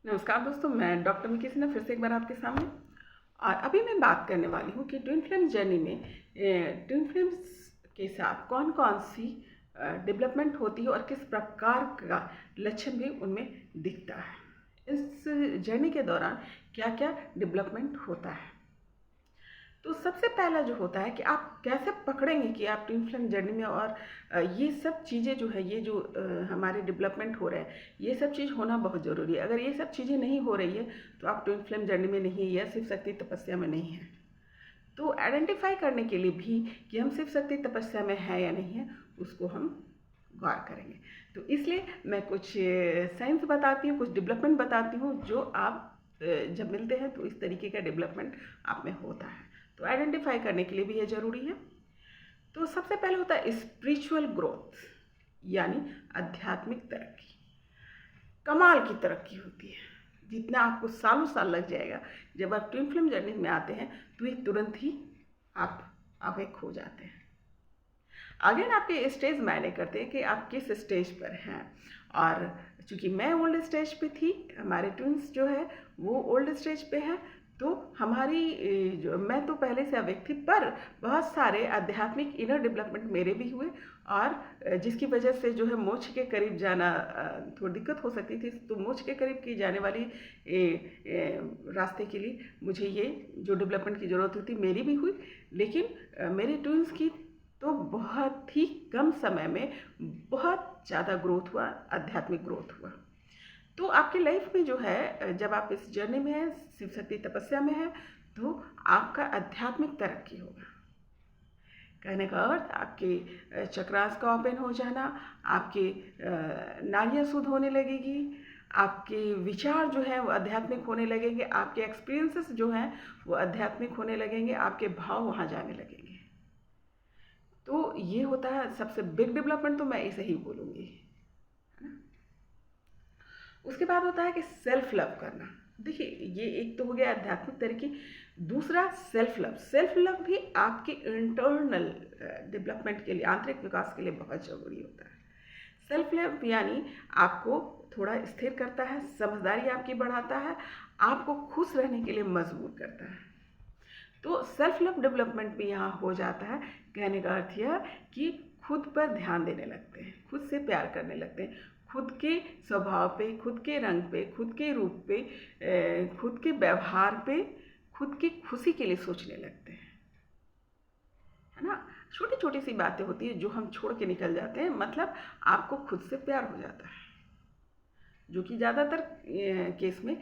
नमस्कार दोस्तों, मैं डॉक्टर मिकी सिन्हा फिर से एक बार आपके सामने। और अभी मैं बात करने वाली हूँ कि ट्विन फ्लेम जर्नी में ट्विन फ्लेम्स के साथ कौन कौन सी डेवलपमेंट होती है और किस प्रकार का लक्षण भी उनमें दिखता है। इस जर्नी के दौरान क्या क्या डेवलपमेंट होता है। तो सबसे पहला जो होता है कि आप कैसे पकड़ेंगे कि आप ट्विन फ्लेम जर्नी में, और ये सब चीज़ें जो है, ये जो हमारे डेवलपमेंट हो रहे हैं, ये सब चीज़ होना बहुत ज़रूरी है। अगर ये सब चीज़ें नहीं हो रही है तो आप ट्विन फ्लेम जर्नी में नहीं है या शिव शक्ति तपस्या में नहीं है। तो आइडेंटिफाई करने के लिए भी कि हम शिव शक्ति तपस्या में है या नहीं है, उसको हम गौर करेंगे। तो इसलिए मैं कुछ साइंस बताती हूँ, कुछ डेवलपमेंट बताती हूँ जो आप जब मिलते हैं तो इस तरीके का डेवलपमेंट आप में होता है। तो आइडेंटिफाई करने के लिए भी ये ज़रूरी है। तो सबसे पहले होता है स्पिरिचुअल ग्रोथ, यानी आध्यात्मिक तरक्की। कमाल की तरक्की होती है, जितना आपको सालों साल लग जाएगा। जब आप ट्विन फ्लेम जर्नी में आते हैं तो ये तुरंत ही आप अवेक हो जाते हैं। अगेन आपके स्टेज मायने करते हैं कि आप किस स्टेज पर हैं। और चूँकि मैं ओल्ड स्टेज पे थी, हमारे ट्विंस जो है वो ओल्ड स्टेज पे हैं, तो हमारी जो मैं तो पहले से अवेक थी, पर बहुत सारे आध्यात्मिक इनर डेवलपमेंट मेरे भी हुए। और जिसकी वजह से जो है मोक्ष के करीब जाना थोड़ी दिक्कत हो सकती थी। तो मोक्ष के करीब की जाने वाली रास्ते के लिए मुझे ये जो डेवलपमेंट की ज़रूरत होती मेरी भी हुई। लेकिन मेरे ट्विंस की तो बहुत ही कम समय में बहुत ज़्यादा ग्रोथ हुआ, आध्यात्मिक ग्रोथ हुआ। तो आपकी लाइफ में जो है, जब आप इस जर्नी में हैं, शिव शक्ति तपस्या में हैं, तो आपका आध्यात्मिक तरक्की होगा। कहने का अर्थ आपके चक्रास का ओपन हो जाना, आपके नाड़ियाँ शुद्ध होने लगेगी, आपके विचार जो हैं वो आध्यात्मिक होने लगेंगे, आपके एक्सपीरियंसेस जो हैं वो आध्यात्मिक होने लगेंगे, आपके भाव वहाँ जाने लगेंगे। तो ये होता है सबसे बिग डेवलपमेंट, तो मैं इसे ही बोलूँगी, है ना। उसके बाद होता है कि सेल्फ लव करना। देखिए, ये एक तो हो गया आध्यात्मिक तरक्की। दूसरा सेल्फ लव। सेल्फ लव भी आपके इंटरनल डेवलपमेंट के लिए, आंतरिक विकास के लिए बहुत ज़रूरी होता है। सेल्फ लव यानी आपको थोड़ा स्थिर करता है, समझदारी आपकी बढ़ाता है, आपको खुश रहने के लिए मजबूर करता है। तो सेल्फ लव डेवलपमेंट भी यहाँ हो जाता है। कहने का अर्थ यह कि खुद पर ध्यान देने लगते हैं, खुद से प्यार करने लगते हैं, खुद के स्वभाव पे, खुद के रंग पे, खुद के रूप पे, खुद के व्यवहार पे, खुद की खुशी के लिए सोचने लगते हैं, है ना। छोटी छोटी सी बातें होती है जो हम छोड़ के निकल जाते हैं, मतलब आपको खुद से प्यार हो जाता है। जो कि ज़्यादातर केस में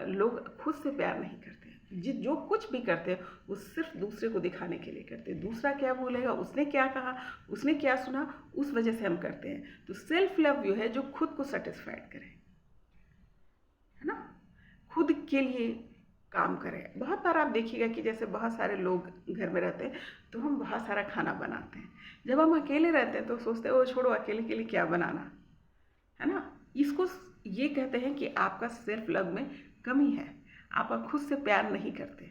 लोग खुद से प्यार नहीं करते। जो कुछ भी करते हैं वो सिर्फ दूसरे को दिखाने के लिए करते हैं। दूसरा क्या बोलेगा, उसने क्या कहा, उसने क्या सुना, उस वजह से हम करते हैं। तो सेल्फ लव जो है, जो खुद को सेटिस्फाइड करे, है ना, खुद के लिए काम करें। बहुत बार आप देखिएगा कि जैसे बहुत सारे लोग घर में रहते हैं तो हम बहुत सारा खाना बनाते हैं। जब हम अकेले रहते हैं तो सोचते हैं ओ छोड़ो, अकेले के लिए क्या बनाना, है ना। इसको ये कहते हैं कि आपका सेल्फ लव में कमी है, आप खुद से प्यार नहीं करते।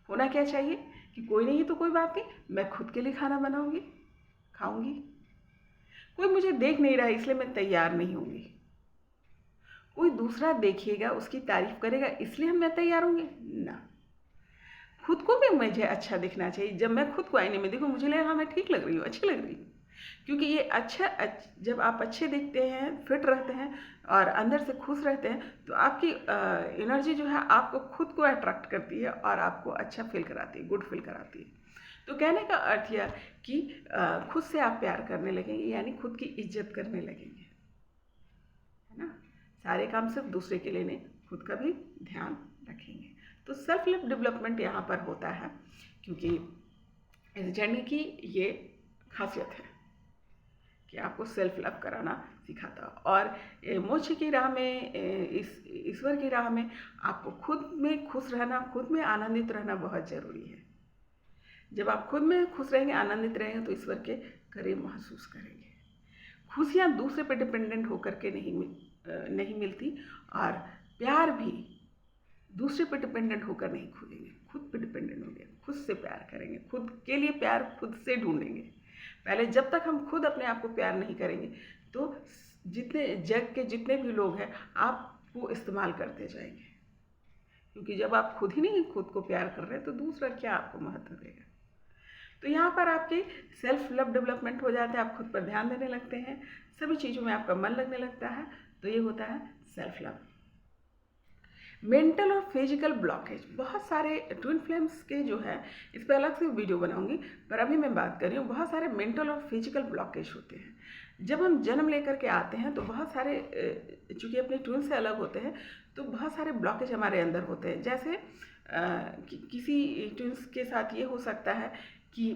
होना क्या चाहिए कि कोई नहीं तो कोई बात नहीं, मैं खुद के लिए खाना बनाऊंगी, खाऊंगी। कोई मुझे देख नहीं रहा है इसलिए मैं तैयार नहीं होंगी। कोई दूसरा देखिएगा, उसकी तारीफ करेगा इसलिए मैं तैयार होंगी ना। खुद को भी मुझे अच्छा दिखना चाहिए। जब मैं खुद को आईने में देखूँ, मुझे लगे हाँ मैं ठीक लग रही हूँ, अच्छी लग रही हूँ। क्योंकि ये जब आप अच्छे दिखते हैं, फिट रहते हैं और अंदर से खुश रहते हैं, तो आपकी एनर्जी जो है आपको खुद को अट्रैक्ट करती है और आपको अच्छा फील कराती है, गुड फील कराती है। तो कहने का अर्थ यह कि खुद से आप प्यार करने लगेंगे, यानी खुद की इज्जत करने लगेंगे, है ना। सारे काम सिर्फ दूसरे के लिए नहीं, खुद का भी ध्यान रखेंगे। तो सेल्फ लव डेवलपमेंट यहाँ पर होता है, क्योंकि इस जर्नी की ये खासियत है कि आपको सेल्फ लव कराना सिखाता। और मोक्ष की राह में, इस ईश्वर की राह में आपको खुद में खुश रहना, खुद में आनंदित रहना बहुत ज़रूरी है। जब आप खुद में खुश रहेंगे, आनंदित रहेंगे, तो ईश्वर के करीब महसूस करेंगे। खुशियाँ दूसरे पर डिपेंडेंट होकर के नहीं मिलती, और प्यार भी दूसरे पर डिपेंडेंट होकर नहीं खोजेंगे, खुद पे डिपेंडेंट होंगे, खुद से प्यार करेंगे, खुद के लिए प्यार खुद से ढूंढेंगे। पहले जब तक हम खुद अपने आप को प्यार नहीं करेंगे तो जितने जग के जितने भी लोग हैं आप वो इस्तेमाल करते जाएंगे, क्योंकि जब आप खुद ही नहीं खुद को प्यार कर रहे हैं तो दूसरा क्या आपको महत्व देगा। तो यहाँ पर आपके सेल्फ लव डेवलपमेंट हो जाता है, आप खुद पर ध्यान देने लगते हैं, सभी चीज़ों में आपका मन लगने लगता है। तो ये होता है सेल्फ लव। मेंटल और फिजिकल ब्लॉकेज, बहुत सारे ट्विन फ्लेम्स के जो है इस पर अलग से वीडियो बनाऊंगी, पर अभी मैं बात कर रही हूँ बहुत सारे मेंटल और फिजिकल ब्लॉकेज होते हैं। जब हम जन्म लेकर के आते हैं तो बहुत सारे चूँकि अपने ट्विन से अलग होते हैं तो बहुत सारे ब्लॉकेज हमारे अंदर होते हैं। जैसे किसी ट्विन्स के साथ ये हो सकता है कि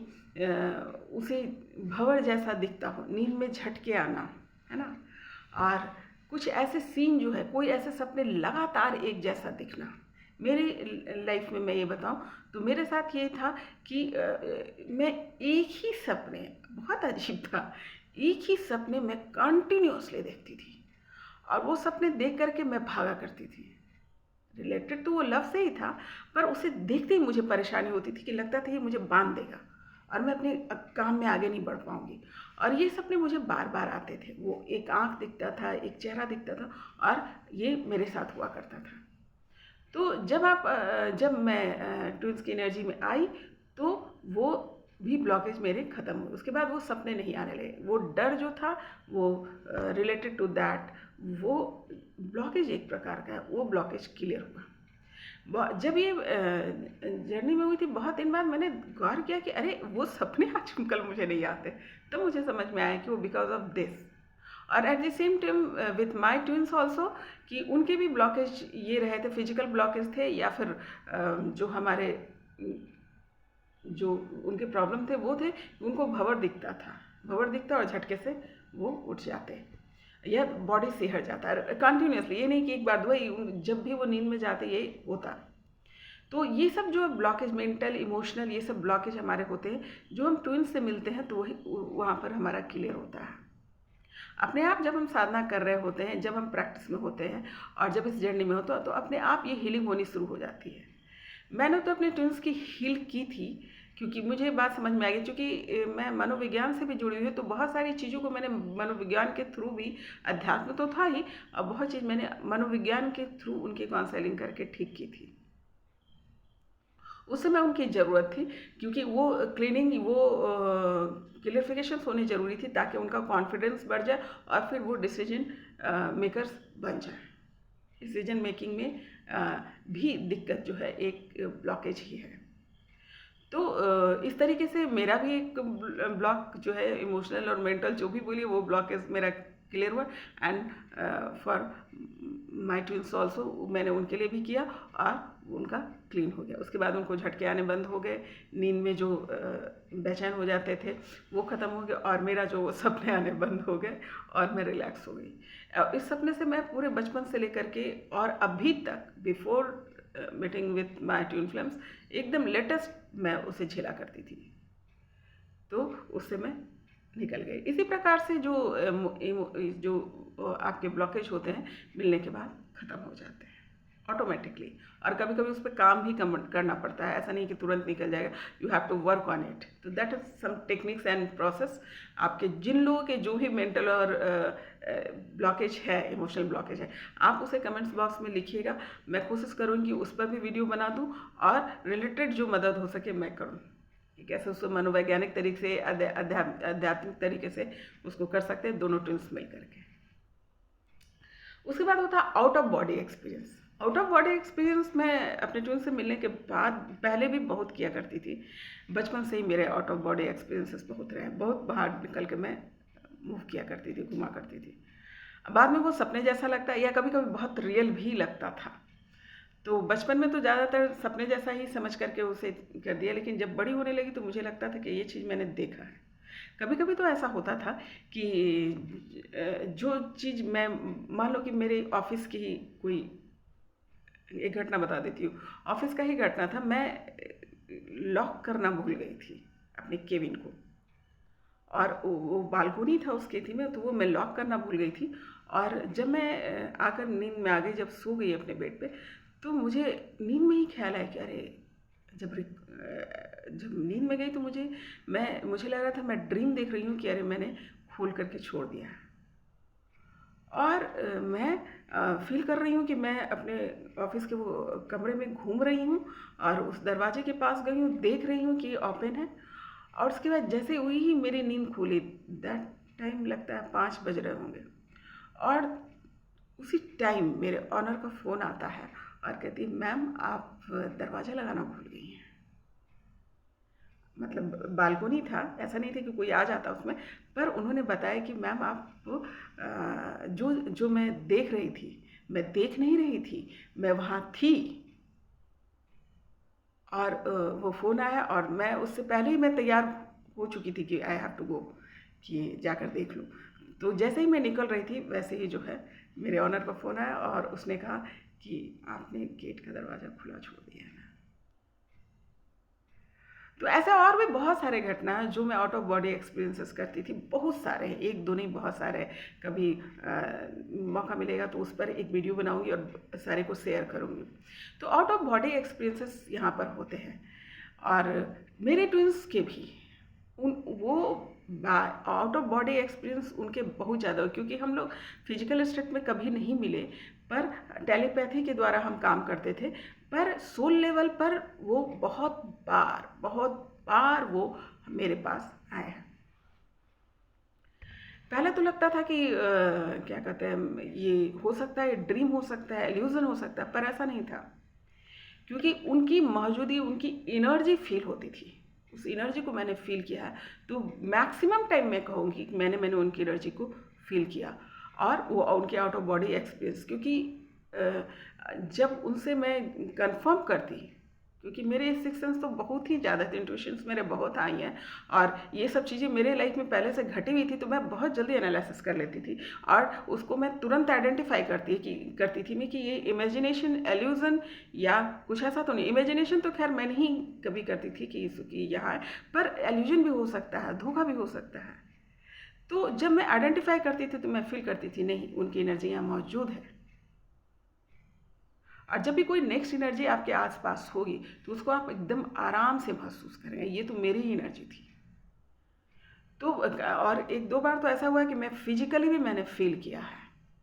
उसे भंवर जैसा दिखता हो, नींद में झटके आना, है ना, और कुछ ऐसे सीन जो है, कोई ऐसे सपने लगातार एक जैसा दिखना। मेरी लाइफ में मैं ये बताऊं तो मेरे साथ ये था कि मैं एक ही सपने, बहुत अजीब था, एक ही सपने मैं कंटिन्यूअसली देखती थी और वो सपने देख करके मैं भागा करती थी। रिलेटेड तो वो लव से ही था, पर उसे देखते ही मुझे परेशानी होती थी कि लगता था ये मुझे बांध देगा और मैं अपने काम में आगे नहीं बढ़ पाऊंगी। और ये सपने मुझे बार बार आते थे, वो एक आँख दिखता था, एक चेहरा दिखता था और ये मेरे साथ हुआ करता था। तो जब मैं ट्विंस की एनर्जी में आई तो वो भी ब्लॉकेज मेरे ख़त्म हुए। उसके बाद वो सपने नहीं आने लगे, वो डर जो था वो रिलेटेड टू दैट, वो ब्लॉकेज एक प्रकार का है, वो ब्लॉकेज क्लियर हुआ। जब ये जर्नी में हुई थी बहुत दिन बाद मैंने गौर किया कि अरे वो सपने आज कल मुझे नहीं आते। तब तो मुझे समझ में आया कि वो बिकॉज ऑफ दिस। और at the same time with my twins also कि उनके भी ब्लॉकेज ये रहे थे, फिजिकल ब्लॉकेज थे या फिर जो हमारे जो उनके प्रॉब्लम थे वो थे, उनको भंवर दिखता और झटके से वो उठ जाते या बॉडी से हट जाता है कंटिन्यूसली। ये नहीं कि एक बार दो, जब भी वो नींद में जाते ये होता। तो ये सब जो ब्लॉकेज, मेंटल, इमोशनल, ये सब ब्लॉकेज हमारे होते हैं, जो हम ट्विंस से मिलते हैं तो वही वहाँ पर हमारा क्लियर होता है। अपने आप जब हम साधना कर रहे होते हैं, जब हम प्रैक्टिस में होते हैं और जब इस जर्नी में होता है तो अपने आप ये हीलिंग होनी शुरू हो जाती है। मैंने तो अपने ट्विंस की हील की थी क्योंकि मुझे बात समझ में आ गई, क्योंकि मैं मनोविज्ञान से भी जुड़ी हुई हूँ तो बहुत सारी चीज़ों को मैंने मनोविज्ञान के थ्रू भी, अध्यात्म तो था ही, अब बहुत चीज़ मैंने मनोविज्ञान के थ्रू उनकी काउंसलिंग करके ठीक की थी। उस समय उनकी ज़रूरत थी क्योंकि वो क्लीनिंग, वो क्लियरिफिकेशन होनी ज़रूरी थी ताकि उनका कॉन्फिडेंस बढ़ जाए और फिर वो डिसीजन मेकर्स बन जाए। डिसीजन मेकिंग में भी दिक्कत जो है एक ब्लॉकेज ही है। तो इस तरीके से मेरा भी एक ब्लॉक जो है इमोशनल और मेंटल, जो भी बोलिए, वो ब्लॉकेज मेरा क्लियर हुआ। And for my twins also मैंने उनके लिए भी किया और उनका क्लीन हो गया। उसके बाद उनको झटके आने बंद हो गए, नींद में जो बेचैन हो जाते थे वो ख़त्म हो गया और मेरा जो सपने आने बंद हो गए और मैं रिलैक्स हो गई। इस सपने से मैं पूरे बचपन से लेकर के और अभी तक, before meeting with my twin flames, एकदम लेटेस्ट मैं उसे झेला करती थी, तो उससे मैं निकल गई। इसी प्रकार से जो आपके ब्लॉकेज होते हैं मिलने के बाद ख़त्म हो जाते हैं ऑटोमेटिकली। और कभी कभी उस पर काम भी करना पड़ता है, ऐसा नहीं कि तुरंत निकल जाएगा, you have to work on it. तो that is some techniques and process. आपके जिन लोगों के जो भी मेंटल और ब्लॉकेज है, इमोशनल ब्लॉकेज है, आप उसे कमेंट्स बॉक्स में लिखिएगा। मैं कोशिश करूँगी उस पर भी वीडियो बना दूँ और रिलेटेड जो मदद हो सके मैं करूँ। कैसे उसको मनोवैज्ञानिक तरीके से, आध्यात्मिक तरीके से उसको कर सकते हैं दोनों ट्विंस मिल करके। उसके बाद होता है out of body experience. Out of body experience मैं अपने ट्विन से मिलने के बाद पहले भी बहुत किया करती थी। बचपन से ही मेरे आउट ऑफ बॉडी एक्सपीरियंसेस बहुत रहे हैं, बहुत बाहर निकल के मैं मूव किया करती थी, घुमा करती थी। बाद में वो सपने जैसा लगता है या कभी कभी बहुत रियल भी लगता था। तो बचपन में तो ज़्यादातर सपने जैसा ही समझ करके उसे कर दिया, लेकिन जब बड़ी होने लगी तो मुझे लगता था कि ये चीज़ मैंने देखा है। कभी कभी तो ऐसा होता था कि जो चीज़ मैं, मान लो कि मेरे ऑफिस की ही कोई एक घटना बता देती हूँ। ऑफिस का ही घटना था, मैं लॉक करना भूल गई थी अपने केबिन को, और वो बालकोनी था उस केबिन में, तो वो मैं लॉक करना भूल गई थी। और जब मैं आकर नींद में आ गई, जब सो गई अपने बेड पे, तो मुझे नींद में ही ख्याल आया कि अरे जब नींद में गई तो मुझे लग रहा था मैं ड्रीम देख रही हूँ कि अरे मैंने खोल करके छोड़ दिया। और मैं फ़ील कर रही हूँ कि मैं अपने ऑफ़िस के वो कमरे में घूम रही हूँ और उस दरवाजे के पास गई हूँ, देख रही हूँ कि ये ओपन है और उसके बाद जैसे हुई ही मेरी नींद खुली। दैट टाइम लगता है 5 बज रहे होंगे और उसी टाइम मेरे ऑनर का फ़ोन आता है और कहती है, मैम आप दरवाज़ा लगाना भूल गई हैं। मतलब बालकोनी था, ऐसा नहीं था कि कोई आ जाता उसमें, पर उन्होंने बताया कि मैम आप जो जो मैं देख रही थी, मैं देख नहीं रही थी, मैं वहाँ थी। और वो फ़ोन आया और मैं उससे पहले ही मैं तैयार हो चुकी थी कि आई हैव टू गो, कि जाकर देख लूँ। तो जैसे ही मैं निकल रही थी वैसे ही जो है मेरे ऑनर का फ़ोन आया और उसने कहा कि आपने गेट का दरवाज़ा खुला छोड़ दिया है। तो ऐसे और भी बहुत सारे घटना हैं जो मैं आउट ऑफ बॉडी एक्सपीरियंसेस करती थी, बहुत सारे हैं, एक दो नहीं बहुत सारे हैं। कभी मौका मिलेगा तो उस पर एक वीडियो बनाऊंगी और सारे को शेयर करूंगी। तो आउट ऑफ बॉडी एक्सपीरियंसेस यहाँ पर होते हैं और मेरे ट्विंस के भी उन वो आउट ऑफ बॉडी एक्सपीरियंस उनके बहुत ज़्यादा हो, क्योंकि हम लोग फिजिकल स्टेट में कभी नहीं मिले, पर टेलीपैथी के द्वारा हम काम करते थे। पर सोल लेवल पर वो बहुत बार वो मेरे पास आए हैं। पहले तो लगता था कि क्या कहते हैं, ये हो सकता है, ड्रीम हो सकता है, इल्यूजन हो सकता है, पर ऐसा नहीं था, क्योंकि उनकी मौजूदगी, उनकी एनर्जी फील होती थी। उस एनर्जी को मैंने फील किया है, तो मैक्सिमम टाइम मैं कहूँगी कि मैंने उनकी एनर्जी को फील किया और वो उनके आउट ऑफ बॉडी एक्सपीरियंस, क्योंकि जब उनसे मैं कंफर्म करती, क्योंकि मेरे सिक्स सेंस तो बहुत ही ज़्यादा थे, इंट्यूशंस मेरे बहुत आई हैं और ये सब चीज़ें मेरे लाइफ में पहले से घटी हुई थी, तो मैं बहुत जल्दी एनालिसिस कर लेती थी और उसको मैं तुरंत आइडेंटिफाई करती थी मैं कि ये इमेजिनेशन, एल्यूजन या कुछ ऐसा तो नहीं। इमेजिनेशन तो खैर मैं नहीं कभी करती थी कि यहाँ है, पर एल्यूजन भी हो सकता है, धोखा भी हो सकता है। तो जब मैं आइडेंटिफाई करती थी तो मैं फील करती थी नहीं, उनकी एनर्जी यहाँ मौजूद है। और जब भी कोई नेक्स्ट एनर्जी आपके आसपास होगी तो उसको आप एकदम आराम से महसूस करेंगे, ये तो मेरी ही एनर्जी थी। तो और एक दो बार तो ऐसा हुआ कि मैं फिजिकली भी मैंने फील किया है,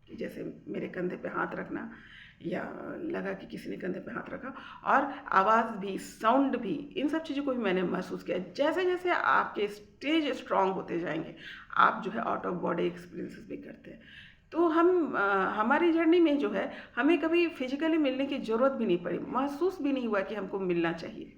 कि जैसे मेरे कंधे पे हाथ रखना या लगा कि किसी ने कंधे पे हाथ रखा, और आवाज़ भी, साउंड भी, इन सब चीज़ों को भी मैंने महसूस किया। जैसे जैसे आपके स्टेज स्ट्रांग होते जाएंगे आप जो है आउट ऑफ बॉडी एक्सपीरियंसेस भी करते हैं। तो हमारी जर्नी में जो है हमें कभी फिजिकली मिलने की ज़रूरत भी नहीं पड़ी, महसूस भी नहीं हुआ कि हमको मिलना चाहिए,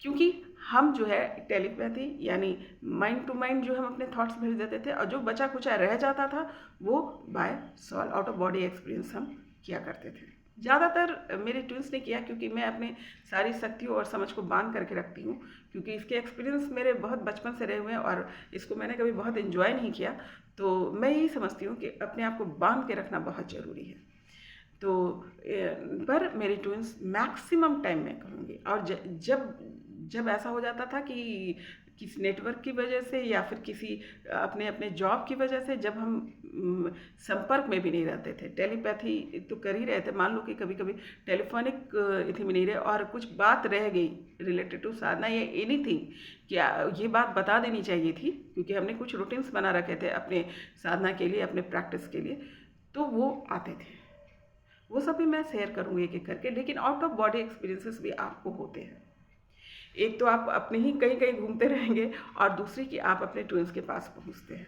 क्योंकि हम जो है टेलीपैथी यानी माइंड टू माइंड जो हम अपने थॉट्स भेज देते थे और जो बचा कुचा रह जाता था वो by soul out of body experience हम किया करते थे। ज़्यादातर मेरे ट्विंस ने किया, क्योंकि मैं अपने सारी शक्तियों और समझ को बांध करके रखती हूँ, क्योंकि इसके एक्सपीरियंस मेरे बहुत बचपन से रहे हुए हैं और इसको मैंने कभी बहुत इन्जॉय नहीं किया। तो मैं यही समझती हूँ कि अपने आप को बांध के रखना बहुत ज़रूरी है। तो पर मेरी ट्विंस मैक्सिमम टाइम मैं कहूँगी, और जब जब ऐसा हो जाता था कि किसी नेटवर्क की वजह से या फिर किसी अपने अपने जॉब की वजह से, जब हम संपर्क में भी नहीं रहते थे, टेलीपैथी तो कर ही रहे थे, मान लो कि कभी कभी टेलीफोनिक इथी में नहीं रहे और कुछ बात रह गई रिलेटेड टू साधना या एनीथिंग, क्या ये बात बता देनी चाहिए थी, क्योंकि हमने कुछ रूटीन्स बना रखे थे अपने साधना के लिए, अपने प्रैक्टिस के लिए, तो वो आते थे। वो सब भी मैं शेयर करूँगी एक एक करके। लेकिन आउट ऑफ बॉडी एक्सपीरियंसेस भी आपको होते हैं। एक तो आप अपने ही कहीं कहीं घूमते रहेंगे और दूसरी कि आप अपने ट्विंस के पास पहुंचते हैं।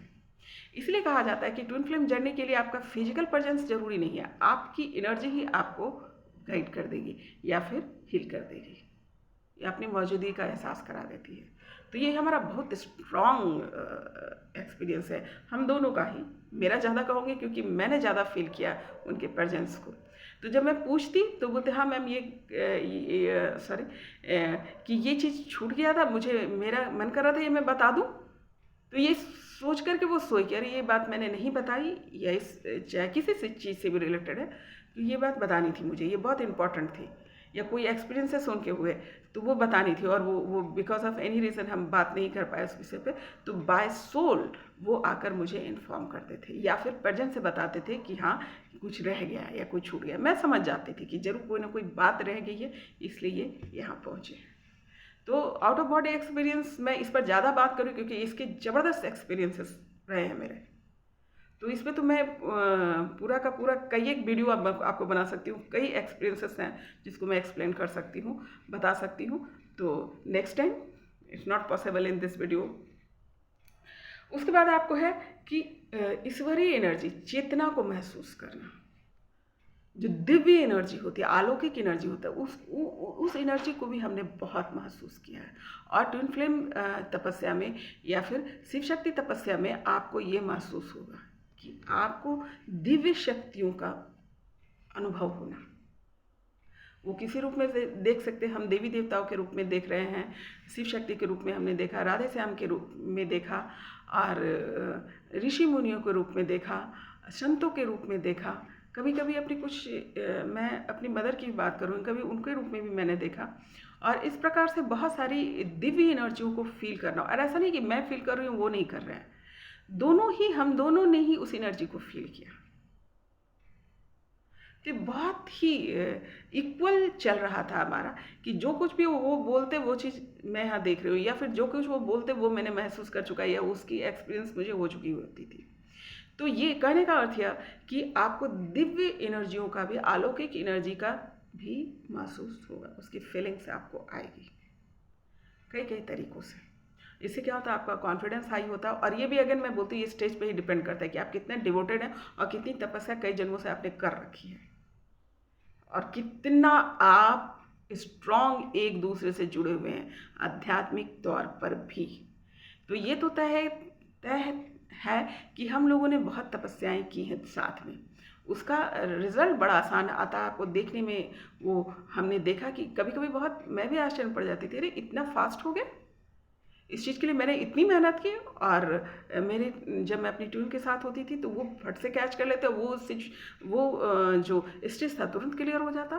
इसलिए कहा जाता है कि ट्विन फ्लेम जर्नी के लिए आपका फिजिकल प्रेजेंस जरूरी नहीं है, आपकी एनर्जी ही आपको गाइड कर देगी या फिर हील कर देगी या अपनी मौजूदगी का एहसास करा देती है। तो ये हमारा बहुत स्ट्रॉन्ग एक्सपीरियंस है हम दोनों का ही। मेरा ज़्यादा कहूँगी क्योंकि मैंने ज़्यादा फील किया उनके प्रेजेंस को। तो जब मैं पूछती तो बोलते हाँ मैम ये सॉरी कि ये चीज़ छूट गया था, मुझे मेरा मन कर रहा था ये मैं बता दूँ, तो ये सोच करके वो सोई कि अरे ये बात मैंने नहीं बताई, या इस चाहे किसी चीज़ से भी रिलेटेड है तो ये बात बतानी थी मुझे, ये बहुत इंपॉर्टेंट थी, या कोई एक्सपीरियंसेस उनके हुए तो वो बतानी थी और वो बिकॉज ऑफ एनी रीज़न हम बात नहीं कर पाए उस विषय पे, तो बाय सोल वो आकर मुझे इन्फॉर्म करते थे या फिर प्रेजेंट से बताते थे कि हाँ कुछ रह गया या कुछ छूट गया। मैं समझ जाती थी कि जरूर कोई ना कोई बात रह गई है, इसलिए ये यहाँ पहुँचे। तो आउट ऑफ बॉडी एक्सपीरियंस मैं इस पर ज़्यादा बात करूँ क्योंकि इसके ज़बरदस्त एक्सपीरियंसेस रहे हैं मेरे। तो इसमें तो मैं पूरा का पूरा कई एक वीडियो आपको बना सकती हूँ, कई एक्सपीरियंसेस हैं जिसको मैं एक्सप्लेन कर सकती हूँ, बता सकती हूँ। तो next time it's not possible in this video. उसके बाद आपको है कि ईश्वरीय एनर्जी, चेतना को महसूस करना, जो दिव्य एनर्जी होती है, अलौकिक एनर्जी होता है, उस एनर्जी को भी हमने बहुत महसूस किया है। और ट्विन फ्लेम तपस्या में या फिर शिव शक्ति तपस्या में आपको ये महसूस होगा कि आपको दिव्य शक्तियों का अनुभव होना। वो किसी रूप में देख सकते हैं, हम देवी देवताओं के रूप में देख रहे हैं, शिव शक्ति के रूप में हमने देखा, राधे श्याम के रूप में देखा, और ऋषि मुनियों के रूप में देखा, संतों के रूप में देखा, कभी कभी अपनी मैं अपनी मदर की बात करूँ, कभी उनके रूप में भी मैंने देखा। और इस प्रकार से बहुत सारी दिव्य एनर्जियों को फील करना। और ऐसा नहीं कि मैं फील कर रही हूँ वो नहीं कर रहे हैं, हम दोनों ने ही उस एनर्जी को फील किया। तो बहुत ही इक्वल चल रहा था हमारा, कि जो कुछ भी वो बोलते वो चीज़ मैं यहाँ देख रही हूँ, या फिर जो कुछ वो बोलते वो मैंने महसूस कर चुका है, या उसकी एक्सपीरियंस मुझे हो चुकी होती थी। तो ये कहने का अर्थ यह कि आपको दिव्य एनर्जियों का भी, अलौकिक एनर्जी का भी महसूस होगा, उसकी फीलिंग्स आपको आएगी कई कई तरीक़ों से। इससे क्या होता है, आपका कॉन्फिडेंस हाई होता है। और ये भी अगर मैं बोलती हूँ, ये स्टेज पे ही डिपेंड करता है कि आप कितने डिवोटेड हैं और कितनी तपस्या कई जन्मों से आपने कर रखी है, और कितना आप स्ट्रॉन्ग एक दूसरे से जुड़े हुए हैं आध्यात्मिक तौर पर भी। तो ये तो तय है कि हम लोगों ने बहुत तपस्याएं की हैं साथ में, उसका रिजल्ट बड़ा आसान आता है आपको देखने में। वो हमने देखा कि कभी कभी बहुत मैं भी आश्चर्य पड़ जाती थी, अरे इतना फास्ट हो गया, इस चीज़ के लिए मैंने इतनी मेहनत की। और जब मैं अपनी ट्यून के साथ होती थी तो वो फट से कैच कर लेते, वो जो स्टेज था तुरंत क्लियर हो जाता।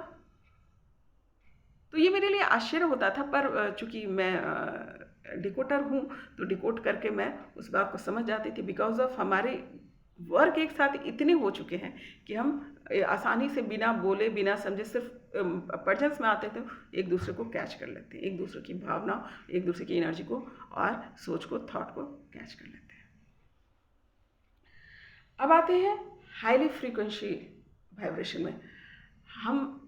तो ये मेरे लिए आश्चर्य होता था, पर चूंकि मैं डिकोडर हूँ तो डिकोड करके मैं उस बात को समझ जाती थी। बिकॉज ऑफ हमारे वर्क एक साथ इतने हो चुके हैं कि हम आसानी से बिना बोले बिना समझे सिर्फ प्रेजेंस में आते थे, एक दूसरे को कैच कर लेते हैं, एक दूसरे की भावना, एक दूसरे की एनर्जी को और सोच को, थॉट को कैच कर लेते हैं। अब आते हैं हाईली फ्रीक्वेंसी वाइब्रेशन में। हम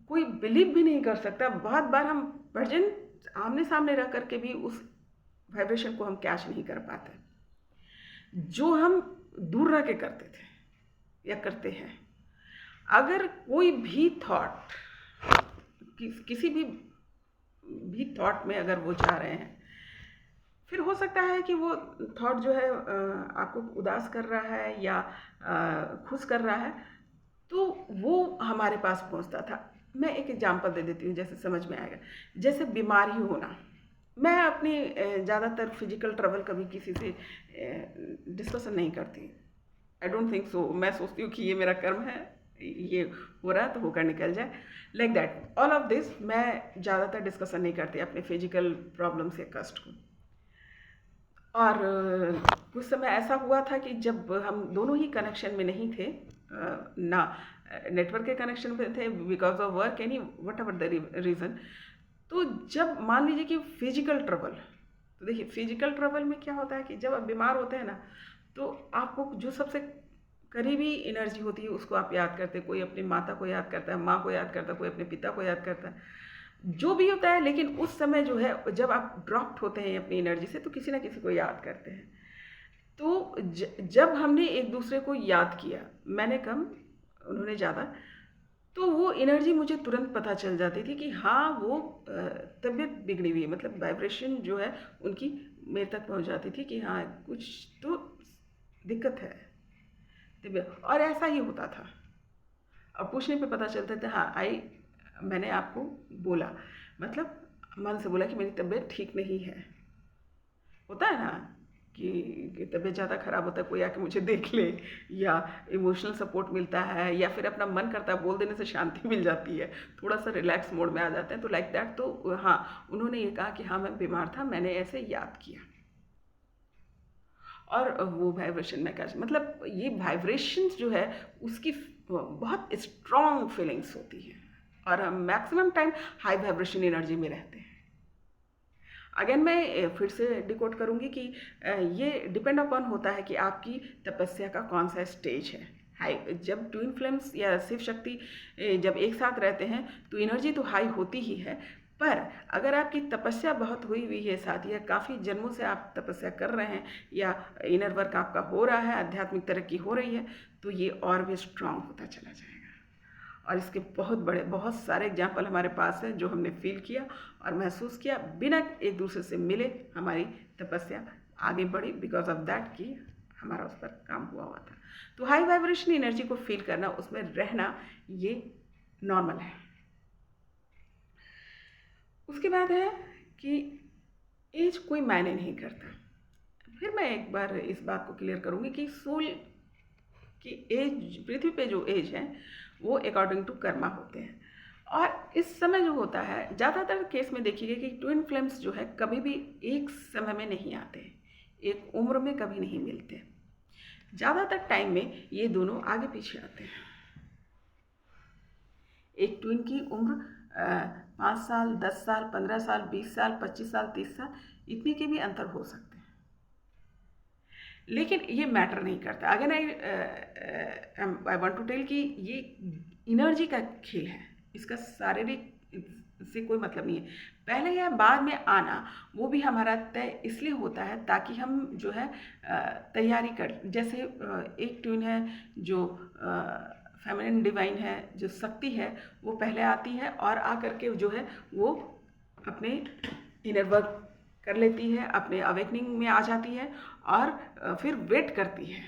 कोई बिलीव भी नहीं कर सकता, बहुत बार हम वर्जन आमने सामने रह करके भी उस वाइब्रेशन को हम कैच नहीं कर पाते जो हम दूर रह के करते थे या करते हैं। अगर कोई भी थॉट, किसी भी थॉट में अगर वो जा रहे हैं, फिर हो सकता है कि वो थॉट जो है आपको उदास कर रहा है या खुश कर रहा है, तो वो हमारे पास पहुंचता था। मैं एक एग्जांपल दे देती हूँ जैसे समझ में आएगा। जैसे बीमारी होना, मैं अपनी ज़्यादातर फिजिकल ट्रबल कभी किसी से डिस्कशन नहीं करती, आई डोंट थिंक सो। मैं सोचती हूँ कि ये मेरा कर्म है, ये हो रहा है तो होकर निकल जाए, like that. All of this मैं ज़्यादातर डिस्कशन नहीं करती अपने फिजिकल प्रॉब्लम से कष्ट को। और कुछ समय ऐसा हुआ था कि जब हम दोनों ही कनेक्शन में नहीं थे, ना नेटवर्क के कनेक्शन में थे because of work, any what ever the reason. तो जब मान लीजिए कि फिजिकल ट्रबल, तो देखिए फिजिकल ट्रबल में क्या होता है कि जब आप बीमार होते हैं ना, तो आपको जो सबसे करीबी एनर्जी होती है उसको आप याद करते हैं। कोई अपनी माता को याद करता है, माँ को याद करता है, कोई अपने पिता को याद करता है, जो भी होता है। लेकिन उस समय जो है जब आप ड्रॉप्ड होते हैं अपनी एनर्जी से, तो किसी ना किसी को याद करते हैं। तो जब हमने एक दूसरे को याद किया, मैंने कम उन्होंने ज़्यादा, तो वो एनर्जी मुझे तुरंत पता चल जाती थी कि हाँ वो तबीयत बिगड़ी हुई है, मतलब वाइब्रेशन जो है उनकी मेरे तक पहुंच जाती थी कि हाँ कुछ तो दिक्कत है तबीयत। और ऐसा ही होता था, और पूछने पे पता चलता था हाँ मैंने आपको बोला, मतलब मन से बोला कि मेरी तबीयत ठीक नहीं है। होता है ना कि तबीयत ज़्यादा ख़राब होता है, कोई आके मुझे देख ले, या इमोशनल सपोर्ट मिलता है, या फिर अपना मन करता है बोल देने से शांति मिल जाती है, थोड़ा सा रिलैक्स मोड में आ जाते हैं। तो लाइक दैट। तो हाँ, उन्होंने ये कहा कि हाँ मैं बीमार था, मैंने ऐसे याद किया, और वो वाइब्रेशन में क्या, मतलब ये वाइब्रेशन जो है उसकी बहुत स्ट्रॉन्ग फीलिंग्स होती है, और हम maximum time high vibration energy में रहते हैं। अगेन मैं फिर से डिकोड करूँगी कि ये डिपेंड अपॉन होता है कि आपकी तपस्या का कौन सा स्टेज है। हाई, जब ट्विन फ्लेम्स या शिव शक्ति जब एक साथ रहते हैं तो एनर्जी तो हाई होती ही है, पर अगर आपकी तपस्या बहुत हुई हुई है साथ, या काफ़ी जन्मों से आप तपस्या कर रहे हैं, या इनर वर्क आपका हो रहा है, आध्यात्मिक तरक्की हो रही है, तो ये और भी स्ट्रांग होता चला जाएगा। और इसके बहुत सारे एग्जाम्पल हमारे पास है जो हमने फील किया और महसूस किया, बिना एक दूसरे से मिले हमारी तपस्या आगे बढ़ी, बिकॉज ऑफ दैट कि हमारा उस पर काम हुआ था। तो हाई वाइब्रेशन एनर्जी को फील करना, उसमें रहना, ये नॉर्मल है। उसके बाद है कि एज कोई मायने नहीं करता। फिर मैं एक बार इस बात को क्लियर करूँगी कि सोल की एज, पृथ्वी पे जो एज है वो अकॉर्डिंग टू कर्मा होते हैं। और इस समय जो होता है, ज़्यादातर केस में देखिएगा कि ट्विन फ्लेम्स जो है कभी भी एक समय में नहीं आते, एक उम्र में कभी नहीं मिलते। ज़्यादातर टाइम में ये दोनों आगे पीछे आते हैं। एक ट्विन की उम्र 5 साल, 10 साल, 15 साल, 20 साल, 25 साल, 30 साल, इतने के भी अंतर हो सकते हैं, लेकिन ये मैटर नहीं करता। अगर आई वांट टू टेल कि ये एनर्जी का खेल है, इसका शारीरिक से कोई मतलब नहीं है। पहले या बाद में आना वो भी हमारा तय इसलिए होता है ताकि हम जो है तैयारी कर, जैसे एक ट्यून है जो फेमिनिन डिवाइन है, जो शक्ति है, वो पहले आती है और आकर के जो है वो अपने इनर वर्क कर लेती है, अपने अवेकनिंग में आ जाती है और फिर वेट करती है,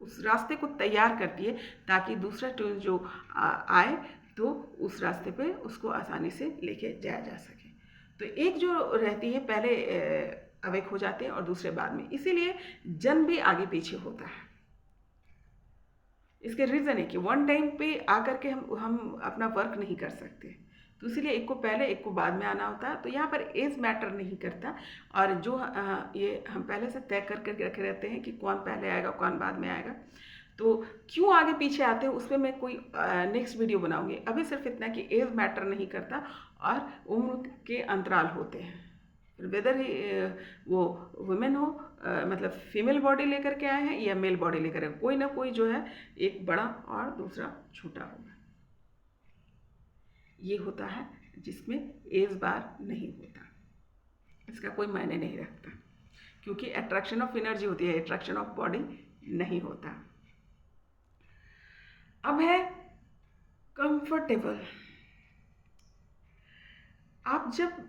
उस रास्ते को तैयार करती है ताकि दूसरा ट्यून जो आए तो उस रास्ते पे उसको आसानी से लेके जाया जा सके। तो एक जो रहती है पहले अवेक हो जाते हैं और दूसरे बाद में, इसीलिए जन्म भी आगे पीछे होता है। इसके रीज़न है कि वन टाइम पे आकर के हम अपना वर्क नहीं कर सकते, तो इसीलिए एक को पहले एक को बाद में आना होता है। तो यहाँ पर एज मैटर नहीं करता, और जो ये हम पहले से तय करके रखे रहते हैं कि कौन पहले आएगा कौन बाद में आएगा, तो क्यों आगे पीछे आते हैं उसमें मैं कोई नेक्स्ट वीडियो बनाऊंगी। अभी सिर्फ इतना कि एज मैटर नहीं करता और उम्र के अंतराल होते हैं, वेदर वो वुमेन हो, मतलब फीमेल बॉडी लेकर के आए हैं या मेल बॉडी लेकर आए, कोई ना कोई जो है एक बड़ा और दूसरा छोटा होगा। ये होता है जिसमें एज बार नहीं होता, इसका कोई मायने नहीं रखता, क्योंकि अट्रैक्शन ऑफ एनर्जी होती है, अट्रैक्शन ऑफ बॉडी नहीं होता। अब है कंफर्टेबल। आप जब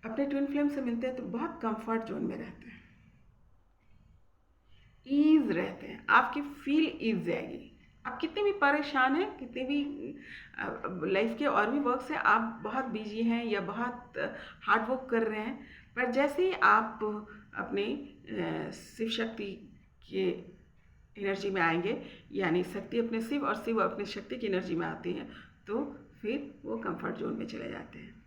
अपने ट्विन फ्लेम से मिलते हैं तो बहुत कंफर्ट जोन में रहते हैं, ईज रहते हैं, आपकी फील ईज जाएगी। आप कितने भी परेशान हैं, कितने भी लाइफ के और भी वर्क से आप बहुत बिजी हैं या बहुत हार्ड वर्क कर रहे हैं, पर जैसे ही आप अपने शिव शक्ति के एनर्जी में आएंगे, यानी शक्ति अपने शिव और शिव अपने शक्ति की एनर्जी में आती हैं, तो फिर वो कंफर्ट जोन में चले जाते हैं।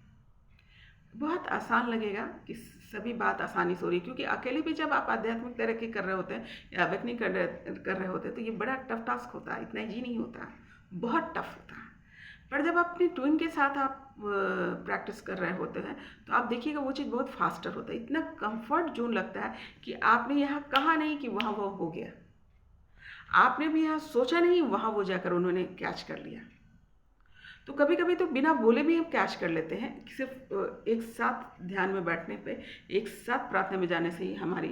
बहुत आसान लगेगा कि सभी बात आसानी से हो रही है, क्योंकि अकेले भी जब आप आध्यात्मिक तरक्की कर रहे होते हैं या अवेकनिंग कर रहे होते हैं तो ये बड़ा टफ टास्क होता है, इतना ईजी नहीं होता, बहुत टफ होता है। पर जब अपने ट्विन के साथ आप प्रैक्टिस कर रहे होते हैं तो आप देखिएगा वो चीज़ बहुत फास्टर होता है, इतना कंफर्ट जोन लगता है कि आपने यहाँ कहा नहीं कि वहाँ वो हो गया, आपने भी यहाँ सोचा नहीं, वहाँ वो जाकर उन्होंने कैच कर लिया। तो कभी कभी तो बिना बोले भी हम कैच कर लेते हैं, सिर्फ एक साथ ध्यान में बैठने पे, एक साथ प्रार्थना में जाने से ही हमारी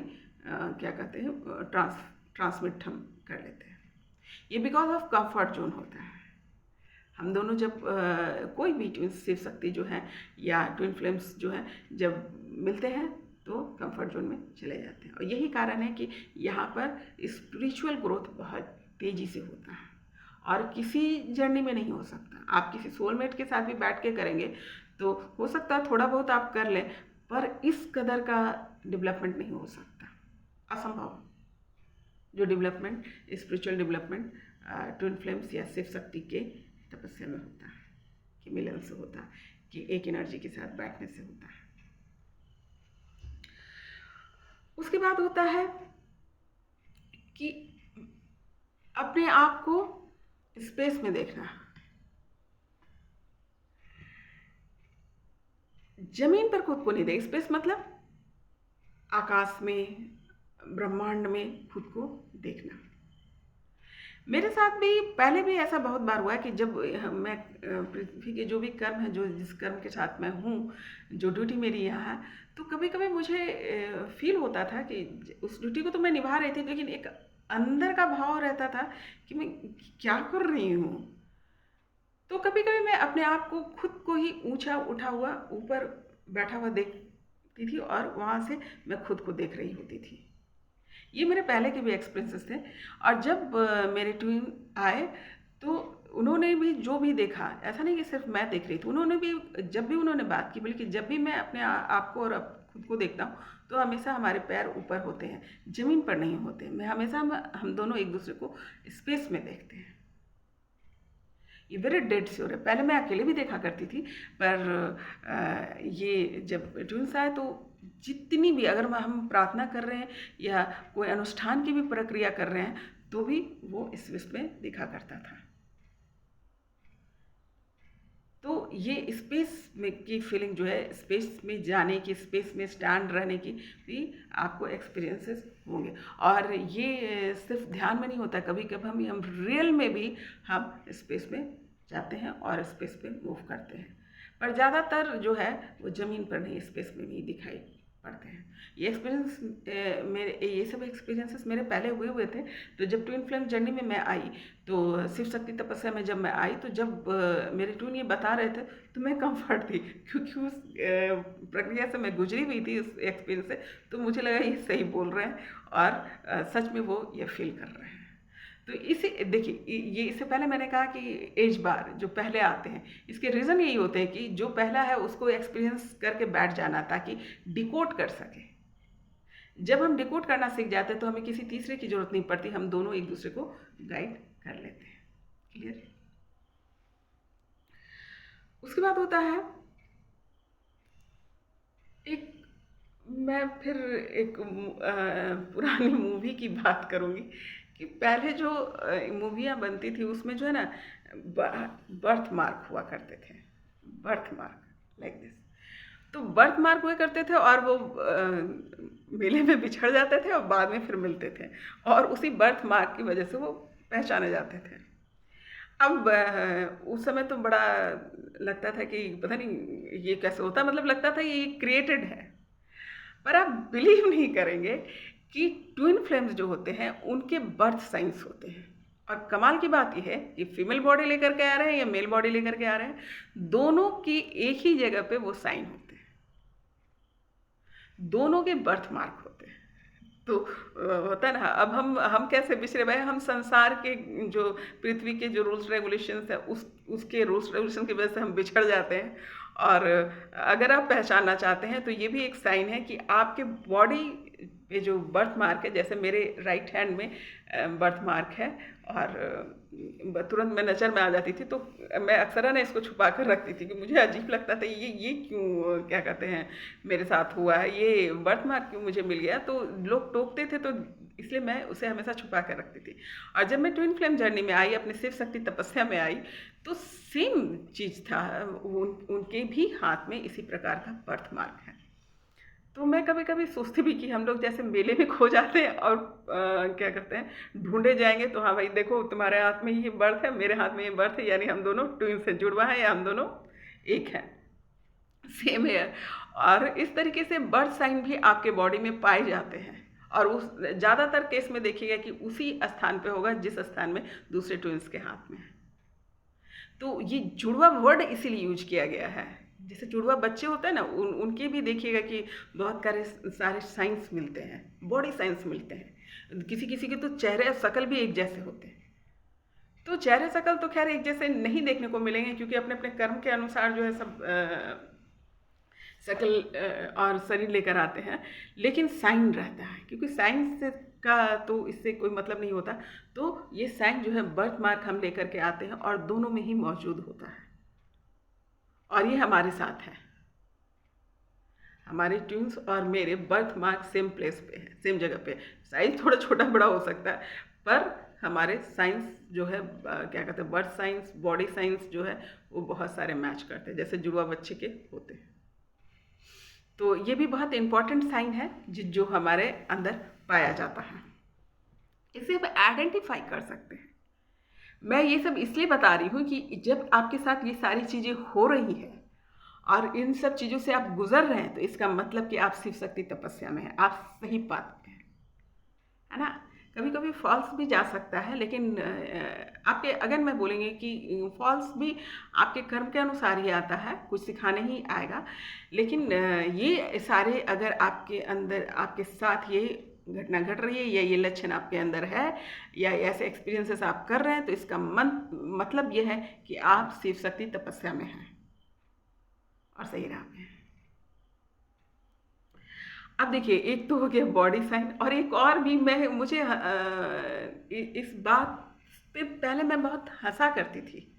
क्या कहते हैं ट्रांसमिट हम कर लेते हैं। ये बिकॉज ऑफ कंफर्ट जोन होता है। हम दोनों जब कोई भी ट्विन शिव शक्ति जो है या ट्विन फ्लेम्स जो हैं जब मिलते हैं तो कंफर्ट जोन में चले जाते हैं, और यही कारण है कि यहाँ पर स्पिरिचुअल ग्रोथ बहुत तेज़ी से होता है और किसी जर्नी में नहीं हो सकता। आप किसी सोलमेट के साथ भी बैठ के करेंगे तो हो सकता है थोड़ा बहुत आप कर लें, पर इस कदर का डेवलपमेंट नहीं हो सकता, असंभव। जो development, spiritual development twin flames या शिव शक्ति के तपस्या में होता है, कि मिलन से होता है, कि एक एनर्जी के साथ बैठने से होता है। उसके बाद होता है कि अपने आप को स्पेस में देखना। जमीन पर खुद को नहीं देख, स्पेस मतलब आकाश में, ब्रह्मांड में खुद को देखना। मेरे साथ भी पहले भी ऐसा बहुत बार हुआ है कि जब मैं पृथ्वी के जो भी कर्म है, जो जिस कर्म के साथ मैं हूँ, जो ड्यूटी मेरी यहाँ है, तो कभी कभी मुझे फील होता था कि उस ड्यूटी को तो मैं निभा रही थी, लेकिन एक अंदर का भाव रहता था कि मैं क्या कर रही हूँ। तो कभी कभी मैं अपने आप को खुद को ही ऊंचा उठा हुआ ऊपर बैठा हुआ देखती थी और वहाँ से मैं खुद को देख रही होती थी। ये मेरे पहले के भी एक्सपीरियंसेस थे। और जब मेरे ट्विन आए तो उन्होंने भी जो भी देखा, ऐसा नहीं कि सिर्फ मैं देख रही थी, उन्होंने भी जब भी उन्होंने बात की, बल्कि जब भी मैं अपने आप को और खुद को देखता हूँ तो हमेशा हमारे पैर ऊपर होते हैं, ज़मीन पर नहीं होते। मैं हमेशा हम दोनों एक दूसरे को स्पेस में देखते हैं। ये वेरी डेड श्योर है। पहले मैं अकेले भी देखा करती थी, पर ये जब ट्विंस आए तो जितनी भी, अगर हम प्रार्थना कर रहे हैं या कोई अनुष्ठान की भी प्रक्रिया कर रहे हैं, तो भी वो स्पेस में दिखा करता था। तो ये स्पेस में की फीलिंग जो है, स्पेस में जाने की, स्पेस में स्टैंड रहने की भी आपको एक्सपीरियंसेस होंगे। और ये सिर्फ ध्यान में नहीं होता, कभी कभी हम रियल में भी हम स्पेस में जाते हैं और स्पेस पे मूव करते हैं। पर ज़्यादातर जो है वो ज़मीन पर नहीं, स्पेस में भी दिखाई पड़ते हैं। ये एक्सपीरियंस ये सब एक्सपीरियंसेस मेरे पहले हुए थे। तो जब ट्विन फ्लेम जर्नी में मैं आई, तो शिव शक्ति तपस्या में जब मैं आई, तो जब मेरे ट्विन ये बता रहे थे तो मैं कंफर्ट थी, क्योंकि उस प्रक्रिया से मैं गुजरी हुई थी, उस एक्सपीरियंस से। तो मुझे लगा ये सही बोल रहे हैं और सच में वो ये फील कर रहे हैं। तो इसे देखिए, ये इससे पहले मैंने कहा कि एज बार जो पहले आते हैं, इसके रीज़न यही होते हैं कि जो पहला है उसको एक्सपीरियंस करके बैठ जाना, ताकि डिकोड कर सके। जब हम डिकोड करना सीख जाते हैं तो हमें किसी तीसरे की जरूरत नहीं पड़ती, हम दोनों एक दूसरे को गाइड कर लेते हैं। क्लियर? उसके बाद होता है एक, मैं फिर एक पुरानी मूवी की बात करूँगी कि पहले जो मूवियाँ बनती थी उसमें जो है ना, बर्थ मार्क हुआ करते थे, बर्थ मार्क लाइक दिस। तो बर्थ मार्क हुए करते थे और वो मेले में बिछड़ जाते थे और बाद में फिर मिलते थे, और उसी बर्थ मार्क की वजह से वो पहचाने जाते थे। अब उस समय तो बड़ा लगता था कि पता नहीं ये कैसे होता, मतलब लगता था ये क्रिएटेड है। पर आप बिलीव नहीं करेंगे कि ट्विन फ्लेम्स जो होते हैं उनके बर्थ साइंस होते हैं। और कमाल की बात यह है कि फीमेल बॉडी लेकर के आ रहे हैं या मेल बॉडी लेकर के आ रहे हैं, दोनों की एक ही जगह पे वो साइन होते हैं, दोनों के बर्थ मार्क होते हैं। तो होता है ना, अब हम कैसे बिछड़े भाई, हम संसार के जो पृथ्वी के जो रूल्स रेगुलेशंस है उसके रूल्स रेगुलेशन की वजह से हम बिछड़ जाते हैं। और अगर आप पहचानना चाहते हैं तो ये भी एक साइन है कि आपके बॉडी पे जो बर्थ मार्क है, जैसे मेरे राइट हैंड में बर्थ मार्क है और तुरंत मैं नज़र में आ जाती थी, तो मैं अक्सर ना इसको छुपा कर रखती थी कि मुझे अजीब लगता था ये क्यों, क्या कहते हैं, मेरे साथ हुआ है, ये बर्थ मार्क क्यों मुझे मिल गया। तो लोग टोकते थे, तो इसलिए मैं उसे हमेशा छुपा कर रखती थी। और जब मैं ट्विन फ्लेम जर्नी में आई, अपने शिव शक्ति तपस्या में आई, तो सेम चीज़ था, उनके भी हाथ में इसी प्रकार का बर्थ मार्क है। तो मैं कभी कभी सोचती भी कि हम लोग जैसे मेले में खो जाते हैं और क्या करते हैं, ढूंढे जाएंगे तो हाँ भाई देखो तुम्हारे हाथ में ये बर्थ है, मेरे हाथ में ये बर्थ है, यानी हम दोनों ट्विन से जुड़वा है या हम दोनों एक हैं, सेम है। और इस तरीके से बर्थ साइन भी आपके बॉडी में पाए जाते हैं, और उस ज़्यादातर केस में देखिएगा कि उसी स्थान पे होगा जिस स्थान में दूसरे ट्विंस के हाथ में है। तो ये जुड़वा वर्ड इसीलिए यूज किया गया है। जैसे जुड़वा बच्चे होते हैं ना, उनके भी देखिएगा कि बहुत सारे साइंस मिलते हैं, बॉडी साइंस मिलते हैं। किसी किसी के तो चेहरे और शकल भी एक जैसे होते हैं। तो चेहरे शकल तो खैर एक जैसे नहीं देखने को मिलेंगे, क्योंकि अपने अपने कर्म के अनुसार जो है सब शकल और शरीर लेकर आते हैं, लेकिन साइन रहता है, क्योंकि साइंस का तो इससे कोई मतलब नहीं होता। तो ये साइन जो है बर्थ मार्क हम लेकर के आते हैं और दोनों में ही मौजूद होता है, और ये हमारे साथ है। हमारे ट्विंस और मेरे बर्थ मार्क सेम प्लेस पे है, सेम जगह पे। साइज थोड़ा छोटा बड़ा हो सकता है, पर हमारे साइंस जो है क्या कहते हैं, बर्थ साइंस, बॉडी साइंस जो है वो बहुत सारे मैच करते हैं, जैसे जुड़वा बच्चे के होते हैं। तो ये भी बहुत इम्पॉर्टेंट साइन है जो हमारे अंदर पाया जाता है। इसे हम आइडेंटिफाई कर सकते हैं। मैं ये सब इसलिए बता रही हूँ कि जब आपके साथ ये सारी चीज़ें हो रही हैं और इन सब चीज़ों से आप गुजर रहे हैं, तो इसका मतलब कि आप शिव शक्ति तपस्या में हैं, आप सही पाथ पे हैं, है ना। कभी कभी फॉल्स भी जा सकता है, लेकिन आपके अगर मैं बोलेंगे कि फॉल्स भी आपके कर्म के अनुसार ही आता है, कुछ सिखाने ही आएगा। लेकिन ये सारे अगर आपके अंदर आपके साथ ये घटना घट रही है या ये लक्षण आपके अंदर है या ऐसे एक्सपीरियंसेस आप कर रहे हैं, तो इसका मतलब ये है कि आप शिव शक्ति तपस्या में हैं और सही राह में हैं। अब देखिए, एक तो हो गया बॉडी साइन, और एक और भी मुझे इस बात पे पहले मैं बहुत हंसा करती थी।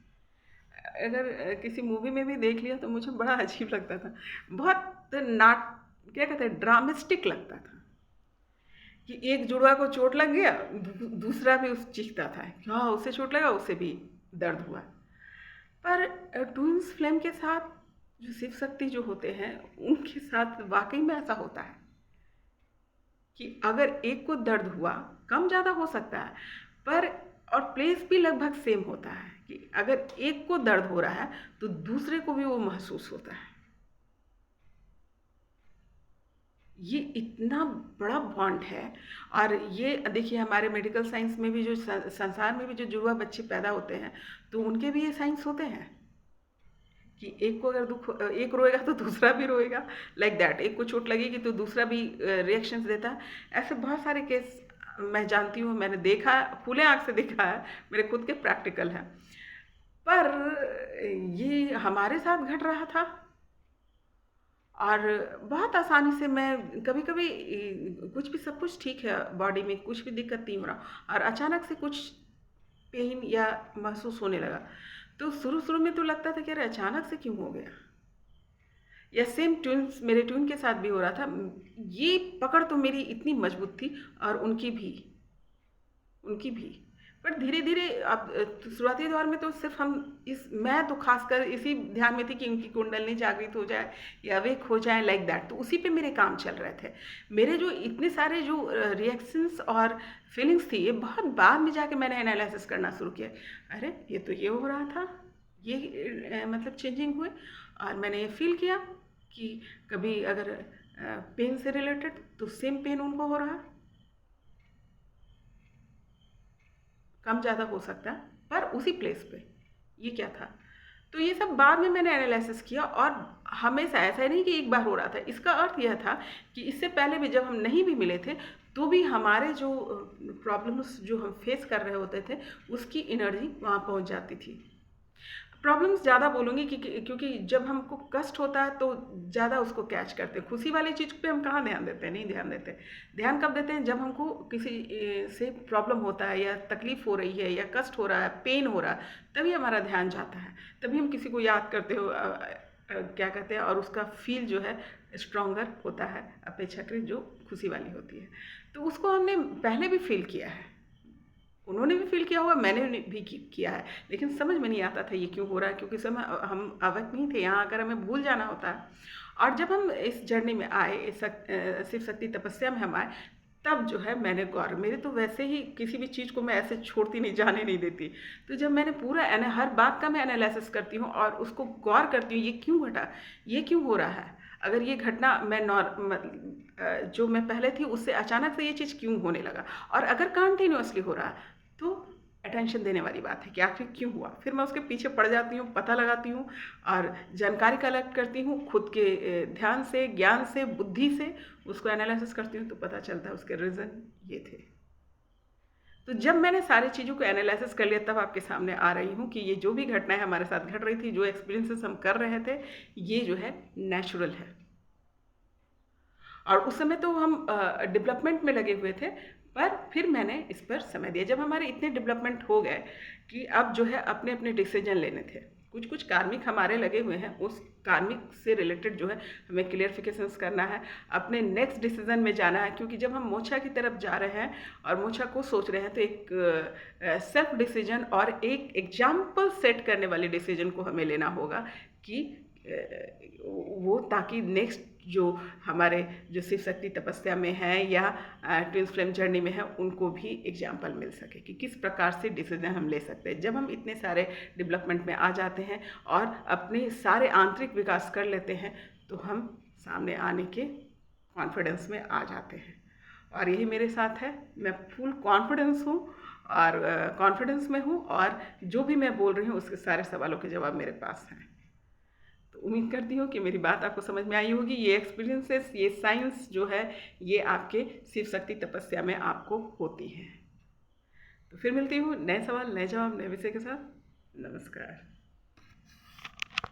अगर किसी मूवी में भी देख लिया तो मुझे बड़ा अजीब लगता था, बहुत नाट क्या कहते हैं, ड्रामेस्टिक लगता था कि एक जुड़वा को चोट लग गया, दूसरा भी उस चीखता था कि हाँ उसे चोट लगा, उसे भी दर्द हुआ। पर ट्विंस फ्लेम के साथ जो शिव शक्ति जो होते हैं, उनके साथ वाकई में ऐसा होता है कि अगर एक को दर्द हुआ, कम ज़्यादा हो सकता है, पर और प्लेस भी लगभग सेम होता है कि अगर एक को दर्द हो रहा है तो दूसरे को भी वो महसूस होता है। ये इतना बड़ा बॉन्ड है। और ये देखिए, हमारे मेडिकल साइंस में भी जो संसार में भी जो जुड़वा बच्चे पैदा होते हैं, तो उनके भी ये साइंस होते हैं कि एक को अगर दुख, एक रोएगा तो दूसरा भी रोएगा, लाइक दैट। एक को चोट लगेगी तो दूसरा भी रिएक्शंस देता है। ऐसे बहुत सारे केस मैं जानती हूँ, मैंने देखा, खुले आँख से देखा है, मेरे खुद के प्रैक्टिकल है। पर ये हमारे साथ घट रहा था और बहुत आसानी से मैं कभी कभी कुछ भी, सब कुछ ठीक है, बॉडी में कुछ भी दिक्कत नहीं हो रहा, और अचानक से कुछ पेन या महसूस होने लगा। तो शुरू शुरू में तो लगता था कि अरे अचानक से क्यों हो गया, या सेम ट्विंस, मेरे ट्विन के साथ भी हो रहा था। ये पकड़ तो मेरी इतनी मजबूत थी और उनकी भी। पर धीरे धीरे अब शुरुआती दौर में तो सिर्फ मैं तो खासकर इसी ध्यान में थी कि उनकी कुंडलनी जागृत हो जाए या अवेक हो जाए, लाइक दैट। तो उसी पे मेरे काम चल रहे थे। मेरे जो इतने सारे जो रिएक्शंस और फीलिंग्स थी, ये बहुत बाद में जाके मैंने एनालिसिस करना शुरू किया। अरे ये तो ये हो रहा था, ये मतलब चेंजिंग हुए। और मैंने ये फील किया कि कभी अगर पेन से रिलेटेड तो सेम पेन उनको हो रहा, कम ज़्यादा हो सकता है, पर उसी प्लेस पे। ये क्या था? तो ये सब बाद में मैंने एनालिसिस किया, और हमेशा ऐसा नहीं कि एक बार हो रहा था। इसका अर्थ यह था कि इससे पहले भी जब हम नहीं भी मिले थे, तो भी हमारे जो प्रॉब्लम्स जो हम फेस कर रहे होते थे, उसकी एनर्जी वहाँ पहुँच जाती थी। प्रॉब्लम्स ज़्यादा बोलूँगी क्योंकि जब हमको कष्ट होता है तो ज़्यादा उसको कैच करते हैं। खुशी वाली चीज़ पे हम कहाँ ध्यान देते हैं, नहीं ध्यान देते। ध्यान कब देते हैं? जब हमको किसी से प्रॉब्लम होता है या तकलीफ़ हो रही है या कष्ट हो रहा है, पेन हो रहा है, तभी हमारा ध्यान जाता है। तभी हम किसी को याद करते हो, क्या कहते हैं, और उसका फील जो है स्ट्रॉन्गर होता है अपेक्षाकृत जो खुशी वाली होती है। तो उसको हमने पहले भी फील किया है, उन्होंने भी फील किया होगा, मैंने भी किया है, लेकिन समझ में नहीं आता था ये क्यों हो रहा है, क्योंकि समय हम अवगत नहीं थे। यहाँ आकर हमें भूल जाना होता है। और जब हम इस जर्नी में आए, शिव शक्ति तपस्या में हम आए, तब जो है मैंने गौर, मेरे तो वैसे ही किसी भी चीज़ को मैं ऐसे छोड़ती नहीं, जाने नहीं देती। तो जब मैंने पूरा हर बात का मैं एनालिसिस करती हूँ और उसको गौर करती हूँ, ये क्यों घटा, ये क्यों हो रहा है, अगर ये घटना मैं जो मैं पहले थी उससे अचानक से ये चीज़ क्यों होने लगा, और अगर कंटिन्यूअसली हो रहा है, तो अटेंशन देने वाली बात है कि आखिर क्यों हुआ। फिर मैं उसके पीछे पड़ जाती हूँ, पता लगाती हूँ और जानकारी कलेक्ट करती हूँ, खुद के ध्यान से, ज्ञान से, बुद्धि से उसको एनालिसिस करती हूँ, तो पता चलता है उसके रीज़न ये थे। तो जब मैंने सारी चीज़ों को एनालिसिस कर लिया, तब आपके सामने आ रही हूँ कि ये जो भी घटनाएं हमारे साथ घट रही थी, जो एक्सपीरियंसेस हम कर रहे थे, ये जो है नेचुरल है। और उस समय तो हम डेवलपमेंट में लगे हुए थे, पर फिर मैंने इस पर समय दिया। जब हमारे इतने डेवलपमेंट हो गए कि अब जो है अपने अपने डिसीजन लेने थे, कुछ कुछ कार्मिक हमारे लगे हुए हैं, उस कार्मिक से रिलेटेड जो है हमें क्लियरिफिकेशंस करना है, अपने नेक्स्ट डिसीजन में जाना है। क्योंकि जब हम मोक्षा की तरफ जा रहे हैं और मोक्षा को सोच रहे हैं, तो एक सेल्फ डिसीजन और एक एग्जाम्पल सेट करने वाले डिसीजन को हमें लेना होगा कि वो, ताकि नेक्स्ट जो हमारे जो शिव शक्ति तपस्या में है या ट्विन फ्लेम जर्नी में है उनको भी एग्जाम्पल मिल सके कि किस प्रकार से डिसीजन हम ले सकते हैं। जब हम इतने सारे डेवलपमेंट में आ जाते हैं और अपने सारे आंतरिक विकास कर लेते हैं तो हम सामने आने के कॉन्फिडेंस में आ जाते हैं। और यही मेरे साथ है, मैं फुल कॉन्फिडेंस हूँ और कॉन्फिडेंस में हूँ और जो भी मैं बोल रही हूँ उसके सारे सवालों के जवाब मेरे पास हैं। तो उम्मीद करती हूँ कि मेरी बात आपको समझ में आई होगी। ये एक्सपीरियंसेस, ये साइंस जो है ये आपके शिव शक्ति तपस्या में आपको होती है। तो फिर मिलती हूँ नए सवाल, नए जवाब, नए विषय के साथ। नमस्कार।